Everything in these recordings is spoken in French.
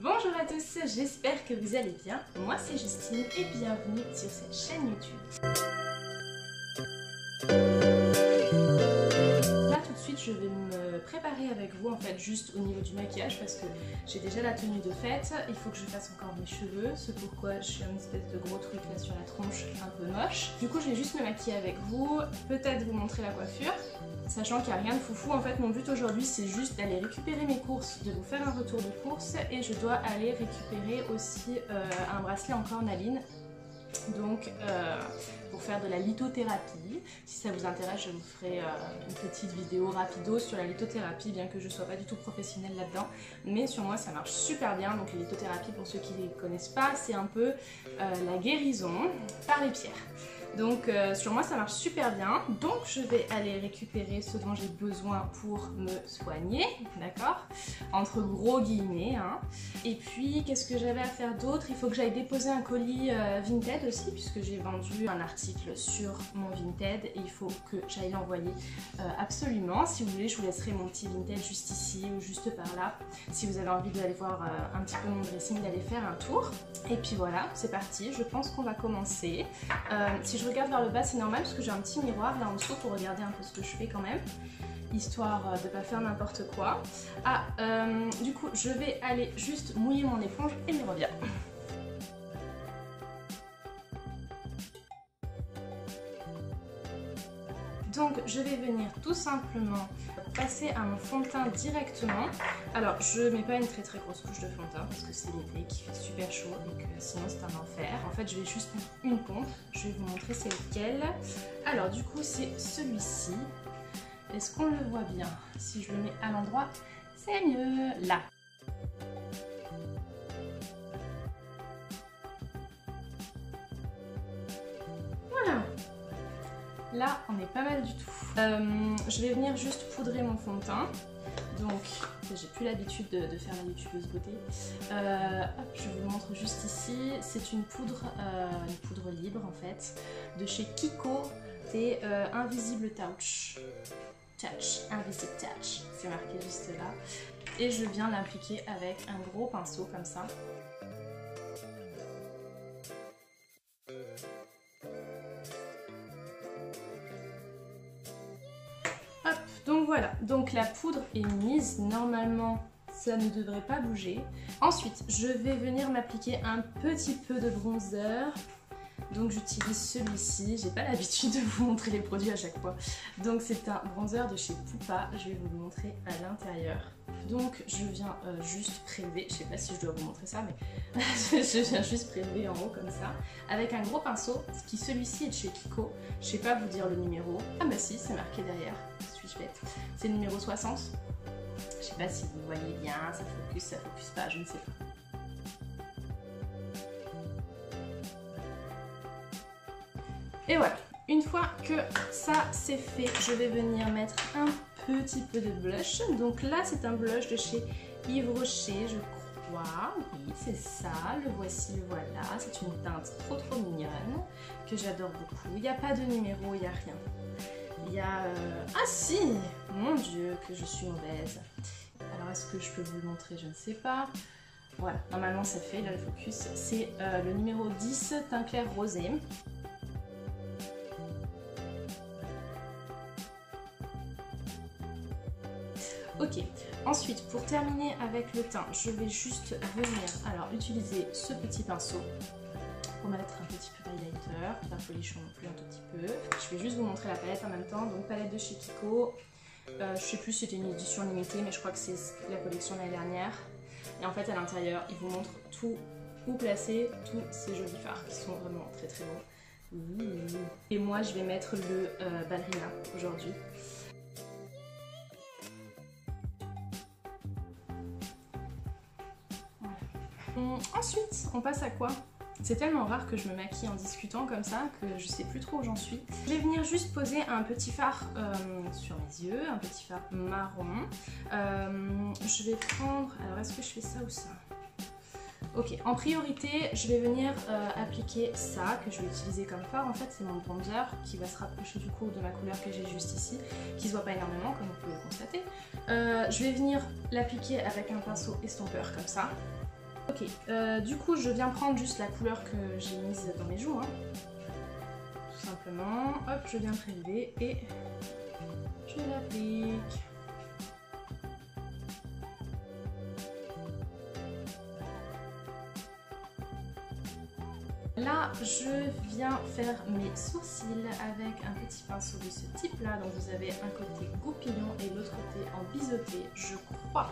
Bonjour à tous, j'espère que vous allez bien. Moi c'est Justine et bienvenue sur cette chaîne YouTube. Là tout de suite je vais me préparer avec vous en fait juste au niveau du maquillage parce que j'ai déjà la tenue de fête. Il faut que je fasse encore mes cheveux, c'est pourquoi je suis un espèce de gros truc là sur la tronche un peu moche. Du coup je vais juste me maquiller avec vous, peut-être vous montrer la coiffure. Sachant qu'il n'y a rien de foufou, en fait mon but aujourd'hui c'est juste d'aller récupérer mes courses, de vous faire un retour de course et je dois aller récupérer aussi un bracelet en cornaline. Donc pour faire de la lithothérapie, si ça vous intéresse je vous ferai une petite vidéo rapido sur la lithothérapie, bien que je ne sois pas du tout professionnelle là-dedans, mais sur moi ça marche super bien. Donc la lithothérapie, pour ceux qui ne connaissent pas, c'est un peu la guérison par les pierres. Donc sur moi ça marche super bien, donc je vais aller récupérer ce dont j'ai besoin pour me soigner, d'accord, entre gros guillemets, hein. Et puis qu'est-ce que j'avais à faire d'autre? Il faut que j'aille déposer un colis Vinted aussi, puisque j'ai vendu un article sur mon Vinted et il faut que j'aille l'envoyer absolument. Si vous voulez je vous laisserai mon petit Vinted juste ici ou juste par là, si vous avez envie d'aller voir un petit peu mon dressing, d'aller faire un tour. Et puis voilà, c'est parti, je pense qu'on va commencer. Si je regarde vers le bas c'est normal parce que j'ai un petit miroir là en dessous pour regarder un peu ce que je fais quand même, histoire de pas faire n'importe quoi. Ah, du coup je vais aller juste mouiller mon éponge et je reviens. Donc je vais venir tout simplement passer à mon fond de teint directement. Alors je mets pas une très grosse couche de fond de teint parce que c'est l'été qui fait super chaud et que sinon c'est un enfer. En fait je vais juste mettre une pompe, je vais vous montrer c'est lequel. Alors du coup c'est celui-ci. Est-ce qu'on le voit bien? Si je le mets à l'endroit c'est mieux, là. Voilà. Là, on est pas mal du tout. Je vais venir juste poudrer mon fond de teint. Donc, j'ai plus l'habitude de faire la youtubeuse beauté. Hop, je vous montre juste ici. C'est une poudre libre en fait, de chez Kiko. C'est Invisible Touch. Invisible Touch. C'est marqué juste là. Et je viens l'appliquer avec un gros pinceau comme ça. Hop, donc voilà, donc la poudre est mise, normalement ça ne devrait pas bouger. Ensuite, je vais venir m'appliquer un petit peu de bronzer. Donc j'utilise celui-ci, j'ai pas l'habitude de vous montrer les produits à chaque fois. Donc c'est un bronzer de chez Pupa, je vais vous le montrer à l'intérieur. Donc je viens juste prélever, je sais pas si je dois vous montrer ça, mais je viens juste prélever en haut comme ça, avec un gros pinceau, qui celui-ci est de chez Kiko. Je sais pas vous dire le numéro, ah bah si, c'est marqué derrière, suis-je bête. C'est le numéro 60. Je sais pas si vous voyez bien, ça focus pas, je ne sais pas. Et voilà, une fois que ça c'est fait, je vais venir mettre un petit peu de blush. Donc là c'est un blush de chez Yves Rocher je crois, oui c'est ça, le voici, le voilà. C'est une teinte trop mignonne que j'adore beaucoup. Il n'y a pas de numéro, il n'y a rien. Il y a... Ah si, mon dieu que je suis mauvaise. Alors est-ce que je peux vous le montrer? Je ne sais pas. Voilà, normalement ça fait, là le focus. C'est le numéro 10, teint clair rosé. Ok, ensuite pour terminer avec le teint, je vais juste venir utiliser ce petit pinceau pour mettre un petit peu d'highlighter, pas folichon non plus, un tout petit peu. Je vais juste vous montrer la palette en même temps, donc palette de chez Kiko. Je sais plus si c'était une édition limitée, mais je crois que c'est la collection de l'année dernière. Et en fait à l'intérieur, il vous montre tout, où placer tous ces jolis fards qui sont vraiment très beaux. Et moi je vais mettre le ballerina aujourd'hui. Ensuite, on passe à quoi? C'est tellement rare que je me maquille en discutant comme ça que je sais plus trop où j'en suis. Je vais venir juste poser un petit fard sur mes yeux, un petit fard marron. Je vais prendre... Alors est-ce que je fais ça ou ça? Ok, en priorité, je vais venir appliquer ça, que je vais utiliser comme fard. En fait, c'est mon bronzer qui va se rapprocher du coup de ma couleur que j'ai juste ici, qui se voit pas énormément, comme vous pouvez le constater. Je vais venir l'appliquer avec un pinceau estompeur comme ça. Ok, du coup je viens prendre juste la couleur que j'ai mise dans mes joues, hein. Tout simplement. Hop, je viens prélever et je l'applique. Là, je viens faire mes sourcils avec un petit pinceau de ce type-là. Donc vous avez un côté goupillon et l'autre côté en biseauté. Je crois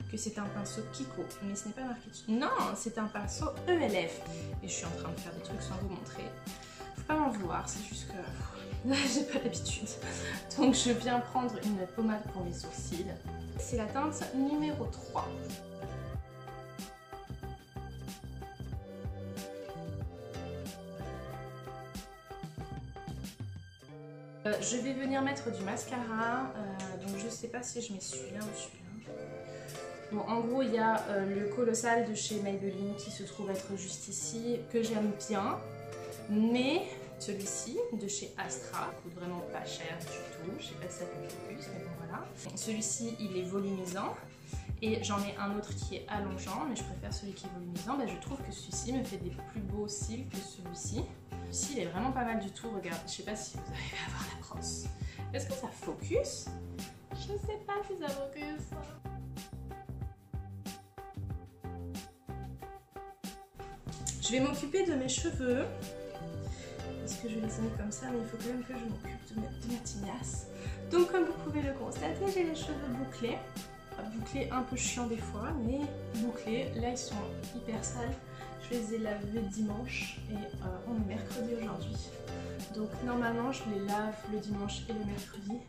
que c'est un pinceau Kiko, mais ce n'est pas marqué dessus. Non, c'est un pinceau ELF. Et je suis en train de faire des trucs sans vous montrer. Faut pas m'en vouloir, c'est juste que j'ai pas l'habitude. Donc je viens prendre une pommade pour mes sourcils. C'est la teinte numéro 3. Je vais venir mettre du mascara, donc je sais pas si je mets celui-là ou celui-là. Bon, en gros, il y a le Colossal de chez Maybelline qui se trouve être juste ici, que j'aime bien. Mais celui-ci, de chez Astra, coûte vraiment pas cher du tout. Je sais pas si ça fait focus, mais bon voilà. Celui-ci, il est volumisant. Et j'en ai un autre qui est allongeant, mais je préfère celui qui est volumisant. Je trouve que celui-ci me fait des plus beaux cils que celui-ci. Celui-ci, il est vraiment pas mal du tout. Regarde, je sais pas si vous arrivez à voir la brosse. Est-ce que ça focus? Je sais pas si ça focus. Je vais m'occuper de mes cheveux. Parce que je les ai mis comme ça, mais il faut quand même que je m'occupe de ma tignasse. Donc comme vous pouvez le constater, j'ai les cheveux bouclés. Bouclés un peu chiant des fois, mais bouclés. Là ils sont hyper sales. Je les ai lavés dimanche et on est mercredi aujourd'hui. Donc normalement je les lave le dimanche et le mercredi.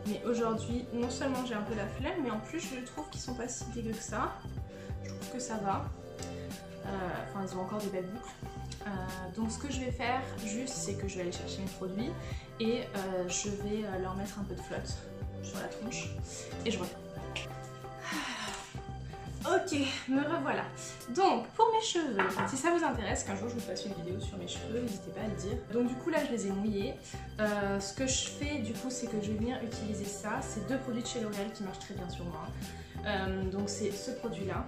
Mais aujourd'hui, non seulement j'ai un peu la flemme, mais en plus je trouve qu'ils sont pas si dégueux que ça. Je trouve que ça va. Enfin ils ont encore des belles boucles. Donc ce que je vais faire juste, c'est que je vais aller chercher mes produits et je vais leur mettre un peu de flotte sur la tronche et je reviens. Ok, me revoilà. Donc pour mes cheveux, si ça vous intéresse qu'un jour je vous fasse une vidéo sur mes cheveux, n'hésitez pas à le dire. Donc du coup là je les ai mouillés. Ce que je fais du coup, c'est que je vais venir utiliser ça. C'est deux produits de chez L'Oréal qui marchent très bien sur moi. Donc c'est ce produit là.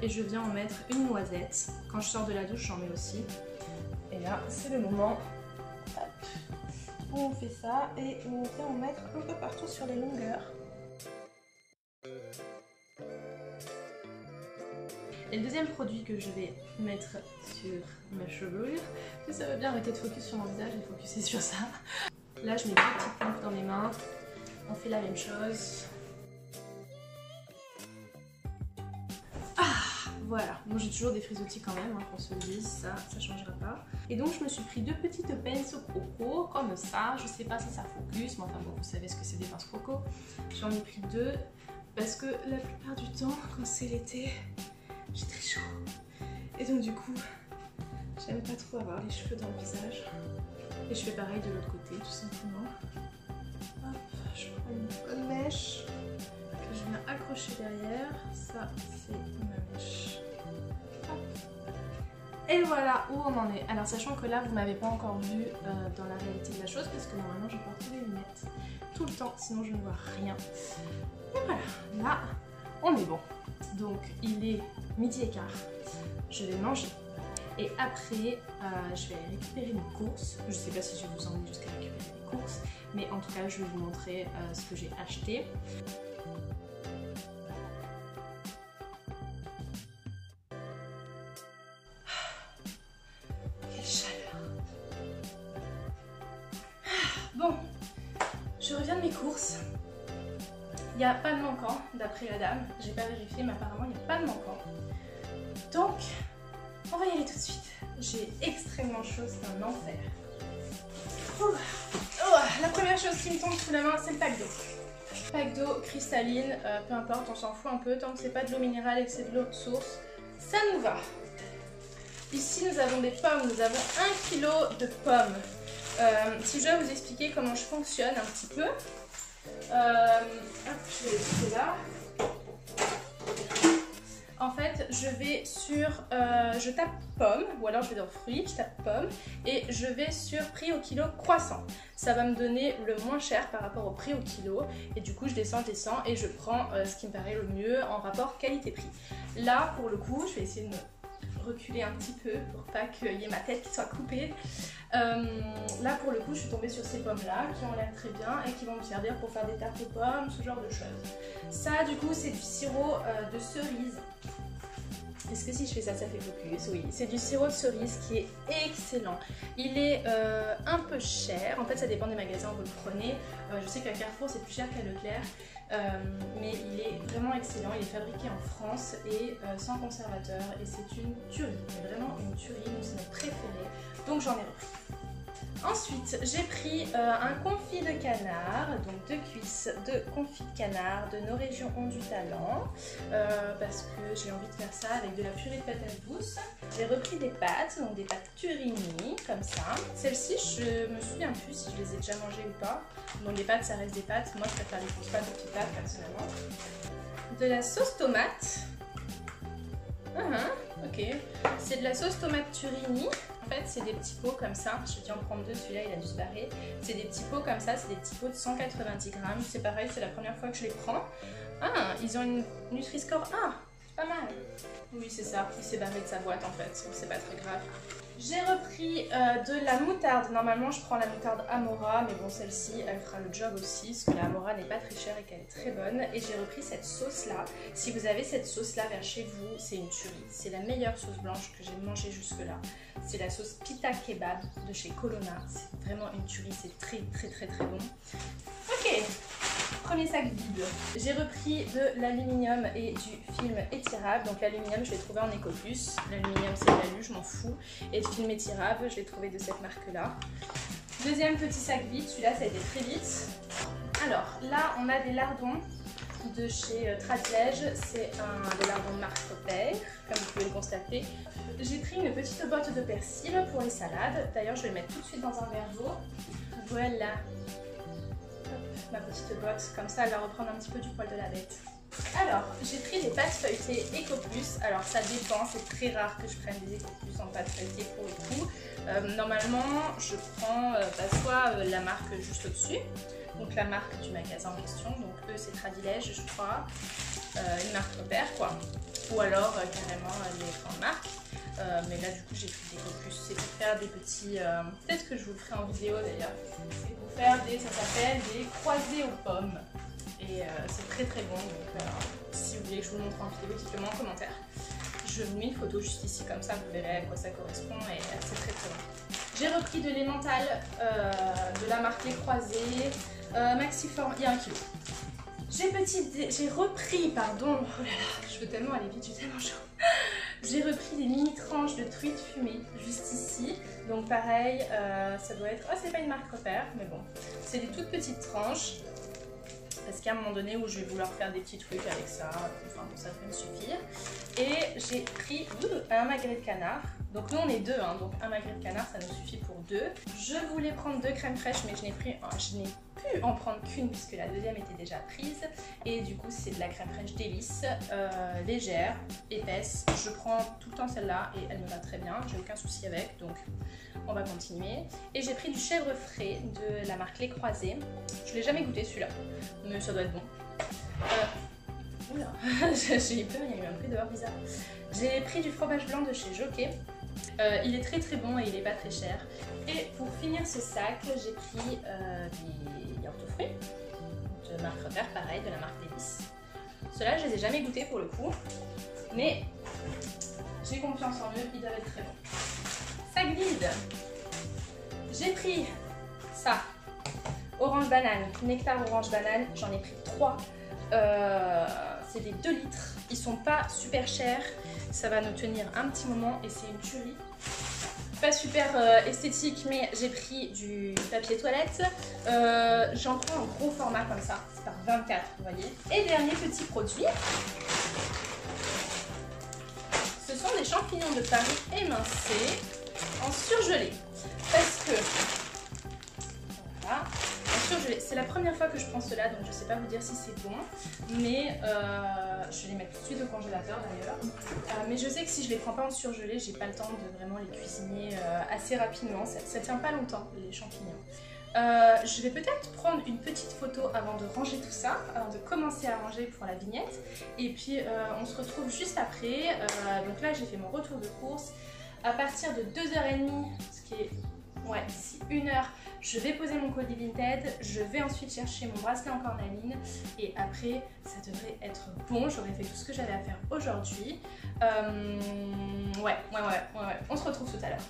Et je viens en mettre une noisette. Quand je sors de la douche, j'en mets aussi. Et là, c'est le moment hop, où on fait ça et on vient en mettre un peu partout sur les longueurs. Et le deuxième produit que je vais mettre sur ma chevelure, ça va bien arrêter de focus sur mon visage et focuser sur ça. Là, je mets deux petites pompes dans mes mains. On fait la même chose. Voilà, bon j'ai toujours des frisottis quand même, hein, qu'on se le dise, ça changera pas. Et donc je me suis pris deux petites pinces au croco, comme ça, je sais pas si ça focus, mais enfin bon, vous savez ce que c'est des pinces croco. J'en ai pris deux, parce que la plupart du temps, quand c'est l'été, j'ai très chaud. Et donc du coup, j'aime pas trop avoir les cheveux dans le visage. Et je fais pareil de l'autre côté, tout simplement. Hop, je prends une bonne mèche que je viens accrocher derrière. Ça, c'est ma mèche. Hop. Et voilà où on en est. Alors sachant que là, vous m'avez pas encore vu dans la réalité de la chose, parce que normalement, je porte les lunettes tout le temps, sinon je ne vois rien. Et voilà, là, on est bon. Donc, il est midi et quart. Je vais manger. Et après, je vais aller récupérer mes courses. Je sais pas si je vais vous emmener jusqu'à récupérer mes courses, mais en tout cas, je vais vous montrer ce que j'ai acheté. Quelle chaleur! Bon, je reviens de mes courses. Il n'y a pas de manquant, d'après la dame. J'ai pas vérifié, mais apparemment, il n'y a pas de manquant. Donc, on va y aller tout de suite. J'ai extrêmement chaud, c'est un enfer. La première chose qui me tombe sous la main, c'est le pack d'eau. Pack d'eau cristalline, peu importe, on s'en fout un peu. Tant que c'est pas de l'eau minérale et que c'est de l'eau source, ça nous va. Ici, nous avons des pommes. Nous avons 1 kg de pommes. Si je dois vous expliquer comment je fonctionne un petit peu. Hop, je vais les laisser là. En fait, fait, je vais sur, je tape pomme, ou alors je vais dans fruits, je tape pomme, et je vais sur prix au kilo croissant. Ça va me donner le moins cher par rapport au prix au kilo, et du coup je descends et je prends ce qui me paraît le mieux en rapport qualité-prix. Là, pour le coup, je vais essayer de me reculer un petit peu pour pas qu'il y ait ma tête qui soit coupée. Là pour le coup je suis tombée sur ces pommes là qui ont l'air très bien et qui vont me servir pour faire des tartes aux pommes, ce genre de choses. Ça du coup c'est du sirop de cerise. Est-ce que si je fais ça, ça fait focus? Oui, c'est du sirop de cerise qui est excellent. Il est un peu cher, en fait ça dépend des magasins où vous le prenez. Je sais qu'à Carrefour c'est plus cher qu'à Leclerc, mais il est vraiment excellent. Il est fabriqué en France et sans conservateur et c'est une tuerie, mais vraiment une tuerie, donc c'est mes préférés, donc j'en ai repris. Ensuite, j'ai pris un confit de canard, donc 2 cuisses de confit de canard de nos régions ont du talent, parce que j'ai envie de faire ça avec de la purée de patates douces. J'ai repris des pâtes, donc des pâtes Turini, comme ça. Celles-ci, je me souviens plus si je les ai déjà mangées ou pas. Donc les pâtes, ça reste des pâtes. Moi, je préfère les grosses pâtes aux petites pâtes, personnellement. De la sauce tomate. Ok. C'est de la sauce tomate Turini. En fait, c'est des petits pots comme ça. Je vais en prendre 2, celui-là il a dû se barrer. C'est des petits pots comme ça, c'est des petits pots de 190 grammes. C'est pareil, c'est la première fois que je les prends. Ah, ils ont une Nutri-Score 1. C'est pas mal. Oui, c'est ça. Il s'est barré de sa boîte en fait. C'est pas très grave. J'ai repris de la moutarde. Normalement, je prends la moutarde Amora, mais bon, celle-ci, elle fera le job aussi, parce que la Amora n'est pas très chère et qu'elle est très bonne. Et j'ai repris cette sauce-là. Si vous avez cette sauce-là vers chez vous, c'est une tuerie. C'est la meilleure sauce blanche que j'ai mangée jusque-là. C'est la sauce Pita Kebab de chez Colonna. C'est vraiment une tuerie, c'est très bon. Ok, premier sac vide. J'ai repris de l'aluminium et du film étirable. Donc l'aluminium, je l'ai trouvé en Ecoplus. L'aluminium, c'est de l'alu, je m'en fous. Et le film étirable, je l'ai trouvé de cette marque-là. Deuxième petit sac vide, celui-là, ça a été très vite. Alors, là, on a des lardons de chez Tradilège. C'est des lardons de marque Repère, comme vous pouvez le constater. J'ai pris une petite botte de persil pour les salades. D'ailleurs, je vais le mettre tout de suite dans un verre d'eau. Voilà. Hop, ma petite botte. Comme ça, elle va reprendre un petit peu du poil de la bête. Alors, j'ai pris des pâtes feuilletées Ecoplus. Alors, ça dépend. C'est très rare que je prenne des Ecoplus en pâtes feuilletées pour le coup. Normalement, je prends soit la marque juste au-dessus. Donc, la marque du magasin en question. Donc, eux, c'est Tradilège, je crois. Une marque Repère, quoi. Ou alors, carrément, les grandes marques. Mais là du coup j'ai pris des Ecoplus, c'est pour faire des petits, peut-être que je vous le ferai en vidéo d'ailleurs, c'est pour faire des, ça s'appelle des croisés aux pommes et c'est très bon, donc si vous voulez que je vous le montre en vidéo, dites-le moi en commentaire. Je vous mets une photo juste ici comme ça, vous verrez à quoi ça correspond et c'est très bon. J'ai repris de l'emmental de la marque Les Croisés, Maxiform, il y a 1 kg. J'ai repris, pardon, oh là là, je veux tellement aller vite, j'ai tellement chaud. J'ai repris des mini tranches de truite fumée juste ici. Donc pareil, ça doit être... Oh, c'est pas une marque Repère, mais bon. C'est des toutes petites tranches. Parce qu'à un moment donné où je vais vouloir faire des petits trucs avec ça, enfin bon, ça peut me suffire. Et j'ai pris un magret de canard. Donc nous on est 2, hein, donc un magret de canard ça nous suffit pour 2. Je voulais prendre 2 crèmes fraîches mais je n'ai pu en prendre qu'une puisque la deuxième était déjà prise. Et du coup c'est de la crème fraîche délice, légère, épaisse. Je prends tout le temps celle-là et elle me va très bien, j'ai aucun souci avec, donc on va continuer. Et j'ai pris du chèvre frais de la marque Les Croisés. Je ne l'ai jamais goûté celui-là, mais ça doit être bon. Oula, j'ai eu peur, il y a eu un bruit dehors bizarre. J'ai pris du fromage blanc de chez Jockey. Il est très bon et il est pas très cher. Et pour finir ce sac, j'ai pris des yaourts aux fruits de marque Repère, pareil, de la marque Délice. Ceux-là, je les ai jamais goûtés pour le coup, mais j'ai confiance en eux, ils doivent être très bons. Sac vide. J'ai pris ça, orange banane, nectar orange banane, j'en ai pris 3. C'est des 2 litres, ils sont pas super chers, ça va nous tenir un petit moment et c'est une tuerie. Pas super esthétique, mais j'ai pris du papier toilette. J'en prends en gros format comme ça, c'est par 24, vous voyez. Et dernier petit produit, ce sont des champignons de Paris émincés en surgelé. Parce que, voilà, c'est la première fois que je prends cela, donc je ne sais pas vous dire si c'est bon, mais je vais les mettre tout de suite au congélateur d'ailleurs. mais je sais que si je les prends pas en surgelé, j'ai pas le temps de vraiment les cuisiner assez rapidement, ça tient pas longtemps les champignons. Je vais peut-être prendre une petite photo avant de ranger tout ça, avant de commencer à ranger pour la vignette. Et puis on se retrouve juste après. Donc là j'ai fait mon retour de course. À partir de 2h30, ce qui est d'ici 1h, je vais poser mon colis Vinted. Je vais ensuite chercher mon bracelet en cornaline. Et après ça devrait être bon. J'aurai fait tout ce que j'avais à faire aujourd'hui. Ouais. On se retrouve tout à l'heure.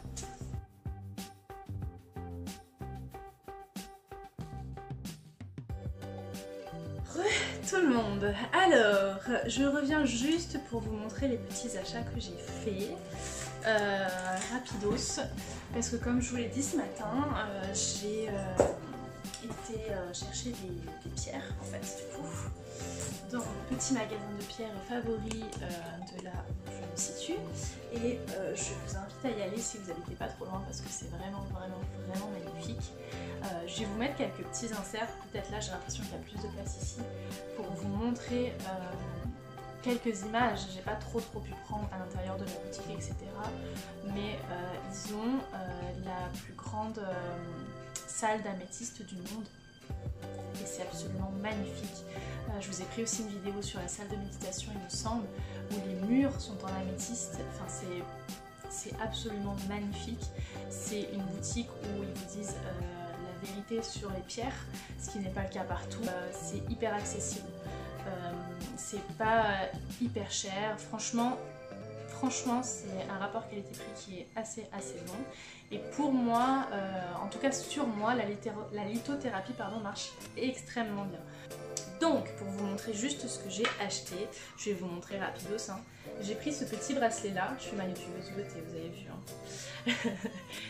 Tout le monde, alors je reviens juste pour vous montrer les petits achats que j'ai fait rapidos, parce que comme je vous l'ai dit ce matin, j'ai été chercher des pierres en fait du coup dans mon petit magasin de pierres favori de là où je me situe, et je vous invite à y aller si vous n'habitez pas trop loin parce que c'est vraiment magnifique. Je vais vous mettre quelques petits inserts, peut-être là j'ai l'impression qu'il y a plus de place ici, pour vous montrer quelques images. J'ai pas trop pu prendre à l'intérieur de la boutique etc, mais ils ont la plus grande salle d'améthyste du monde et c'est absolument magnifique. Je vous ai pris aussi une vidéo sur la salle de méditation il me semble, où les murs sont en améthyste, enfin c'est absolument magnifique. C'est une boutique où ils vous disent la vérité sur les pierres, ce qui n'est pas le cas partout. C'est hyper accessible, c'est pas hyper cher, franchement c'est un rapport qualité-prix qui est assez bon, et pour moi, en tout cas sur moi, la lithothérapie marche extrêmement bien. Donc pour vous montrer juste ce que j'ai acheté, je vais vous montrer rapidos, hein. J'ai pris ce petit bracelet là, je suis ma youtubeuse beauté, vous avez vu, hein.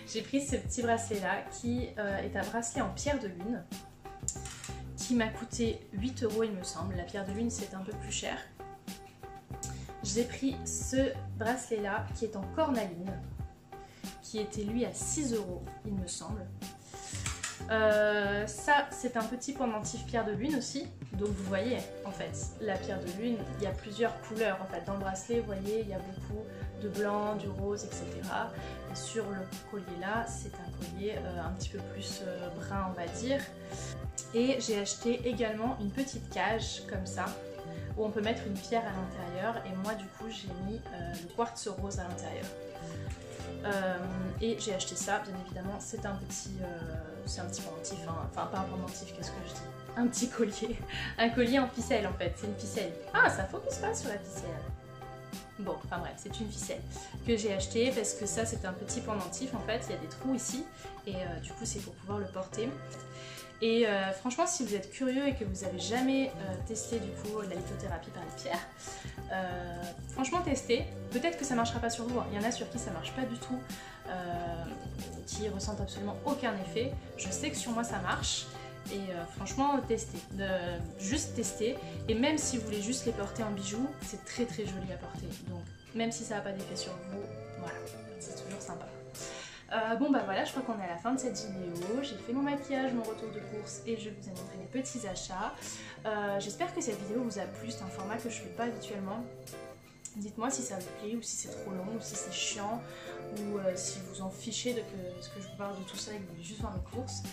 J'ai pris ce petit bracelet là qui est un bracelet en pierre de lune qui m'a coûté 8 € il me semble. La pierre de lune c'est un peu plus cher. J'ai pris ce bracelet là qui est en cornaline qui était lui à 6 € il me semble. Ça c'est un petit pendentif pierre de lune aussi, donc vous voyez en fait la pierre de lune, il y a plusieurs couleurs en fait dans le bracelet, vous voyez il y a beaucoup de blanc, du rose etc, et sur le collier là c'est un collier un petit peu plus brun on va dire. Et j'ai acheté également une petite cage comme ça où on peut mettre une pierre à l'intérieur, et moi du coup j'ai mis le quartz rose à l'intérieur. Et j'ai acheté ça, bien évidemment, c'est un petit pendentif, hein. Enfin pas un pendentif, qu'est-ce que je dis, un petit collier, un collier en ficelle en fait, c'est une ficelle. Ah, ça focus pas sur la ficelle. Bon, enfin bref, c'est une ficelle que j'ai acheté parce que ça c'est un petit pendentif en fait, il y a des trous ici, et du coup c'est pour pouvoir le porter. Et franchement, si vous êtes curieux et que vous n'avez jamais testé du coup la lithothérapie par les pierres, franchement testez. Peut-être que ça ne marchera pas sur vous, hein. Il y en a sur qui ça ne marche pas du tout, qui ressentent absolument aucun effet. Je sais que sur moi ça marche, et franchement testez, juste testez. Et même si vous voulez juste les porter en bijoux, c'est très joli à porter. Donc même si ça n'a pas d'effet sur vous, voilà, c'est toujours sympa. Bon bah voilà, je crois qu'on est à la fin de cette vidéo. J'ai fait mon maquillage, mon retour de course, et je vous ai montré mes petits achats. J'espère que cette vidéo vous a plu, c'est un format que je fais pas habituellement. Dites-moi si ça vous plaît, ou si c'est trop long, ou si c'est chiant, ou si vous en fichez de ce que je vous parle de tout ça et que vous voulez juste voir mes courses.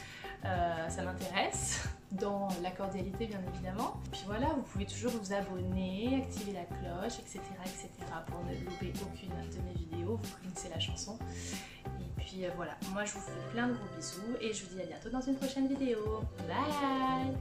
Ça m'intéresse, dans la cordialité bien évidemment. Et puis voilà, vous pouvez toujours vous abonner, activer la cloche, etc. pour ne louper aucune de mes vidéos. Vous connaissez la chanson. Et puis voilà, moi je vous fais plein de gros bisous et je vous dis à bientôt dans une prochaine vidéo. Bye!